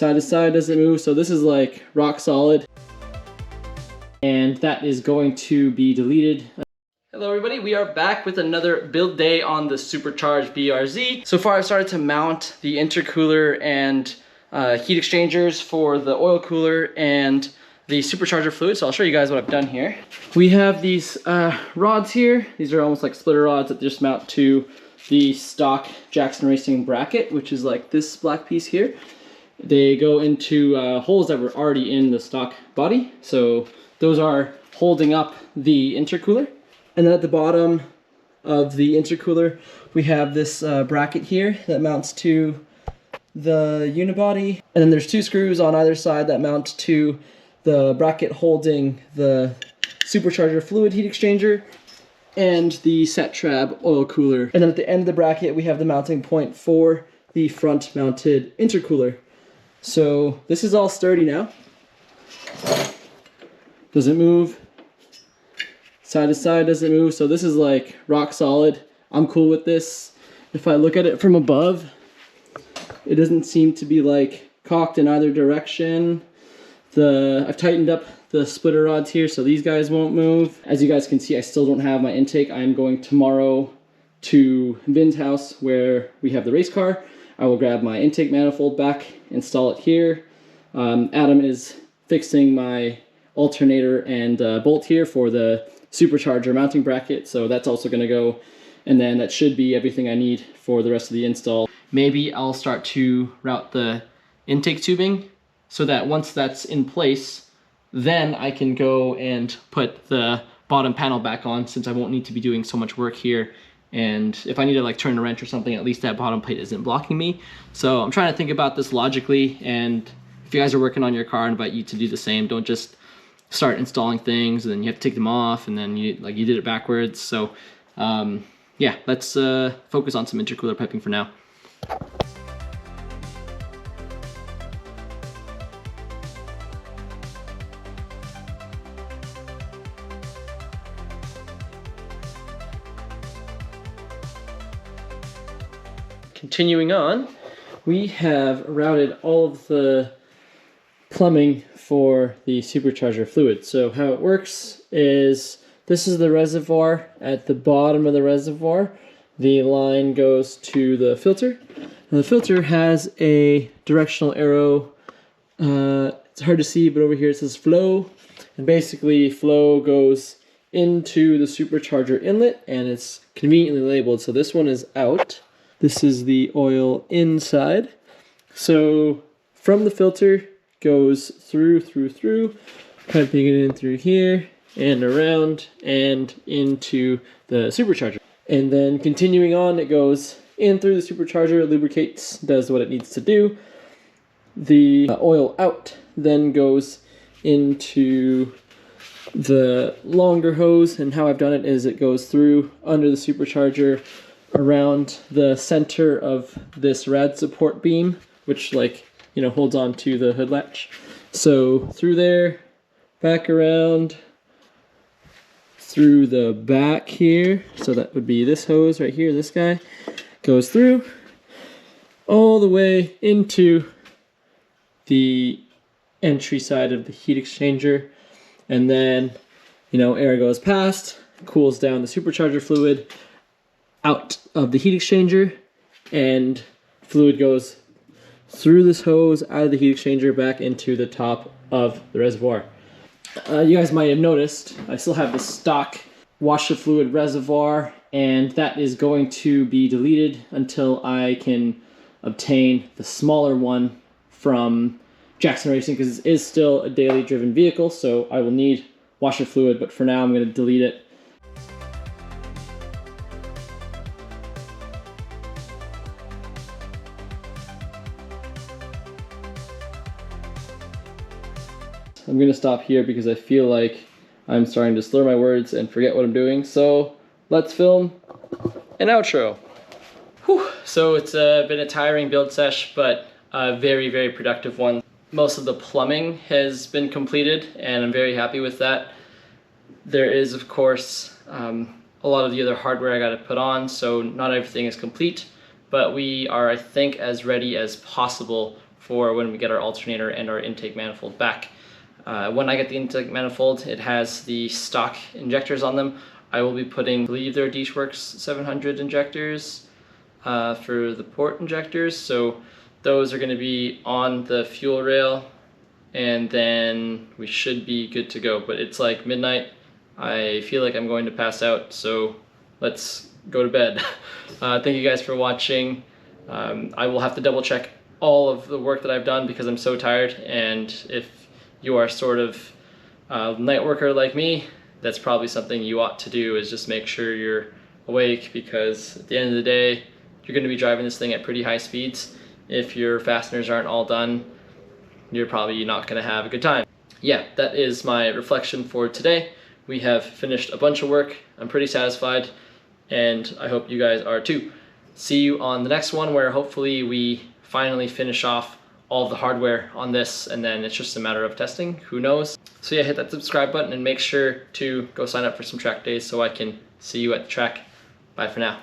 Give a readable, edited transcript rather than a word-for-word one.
Side to side doesn't move, so this is like rock solid. And that is going to be deleted. Hello everybody, we are back with another build day on the Supercharged BRZ. So far I've started to mount the intercooler and heat exchangers for the oil cooler and the supercharger fluid, so I'll show you guys what I've done here. We have these rods here. These are almost like splitter rods that just mount to the stock Jackson Racing bracket, which is like this black piece here. They go into holes that were already in the stock body, so those are holding up the intercooler. And then at the bottom of the intercooler, we have this bracket here that mounts to the unibody. And then there's two screws on either side that mount to the bracket holding the supercharger fluid heat exchanger and the set trab oil cooler. And then at the end of the bracket, we have the mounting point for the front mounted intercooler. So this is all sturdy now. Doesn't move. Side to side doesn't move, so this is like rock solid. I'm cool with this. If I look at it from above, it doesn't seem to be like cocked in either direction. I've tightened up the splitter rods here, so these guys won't move. As you guys can see, I still don't have my intake. I'm going tomorrow to Vin's house where we have the race car. I will grab my intake manifold back, install it here. Adam is fixing my alternator and bolt here for the supercharger mounting bracket, so that's also going to go, and then that should be everything I need for the rest of the install. Maybe I'll start to route the intake tubing so that once that's in place, then I can go and put the bottom panel back on, since I won't need to be doing so much work here. And if I need to like turn a wrench or something, at least that bottom plate isn't blocking me. So I'm trying to think about this logically, and if you guys are working on your car, I invite you to do the same. Don't just start installing things and then you have to take them off and then you did it backwards. So yeah, let's focus on some intercooler piping for now. Continuing on, we have routed all of the plumbing for the supercharger fluid. So how it works is, this is the reservoir. At the bottom of the reservoir, the line goes to the filter. And the filter has a directional arrow. It's hard to see, but over here it says flow. And basically flow goes into the supercharger inlet, and it's conveniently labeled. So this one is out. This is the oil inside. So from the filter goes through, piping it in through here and around and into the supercharger. And then continuing on, it goes in through the supercharger, lubricates, does what it needs to do. The oil out then goes into the longer hose, and how I've done it is it goes through under the supercharger around the center of this rad support beam, which holds on to the hood latch. So through there, back around, through the back here, so that would be this hose right here, this guy, goes through, all the way into the entry side of the heat exchanger, and then, air goes past, cools down the supercharger fluid, out of the heat exchanger, and fluid goes through this hose, out of the heat exchanger, back into the top of the reservoir. You guys might have noticed, I still have the stock washer fluid reservoir, and that is going to be deleted until I can obtain the smaller one from Jackson Racing, because it is still a daily driven vehicle, so I will need washer fluid, but for now I'm going to delete it. I'm going to stop here because I feel like I'm starting to slur my words and forget what I'm doing. So let's film an outro. Whew. So it's been a tiring build sesh, but a very, very productive one. Most of the plumbing has been completed and I'm very happy with that. There is, of course, a lot of the other hardware I got to put on, so not everything is complete, but we are, I think, as ready as possible for when we get our alternator and our intake manifold back. When I get the intake manifold, it has the stock injectors on them. I will be putting, I believe they're DeatschWerks 700 injectors for the port injectors. So those are going to be on the fuel rail, and then we should be good to go. But it's like midnight. I feel like I'm going to pass out, so let's go to bed. Thank you guys for watching. I will have to double check all of the work that I've done because I'm so tired, and if you are sort of a night worker like me, that's probably something you ought to do, is just make sure you're awake, because at the end of the day, you're going to be driving this thing at pretty high speeds. If your fasteners aren't all done, you're probably not going to have a good time. Yeah, that is my reflection for today. We have finished a bunch of work. I'm pretty satisfied, and I hope you guys are too. See you on the next one, where hopefully we finally finish off all of the hardware on this, and then it's just a matter of testing. Who knows? So yeah, hit that subscribe button and make sure to go sign up for some track days so I can see you at the track. Bye for now.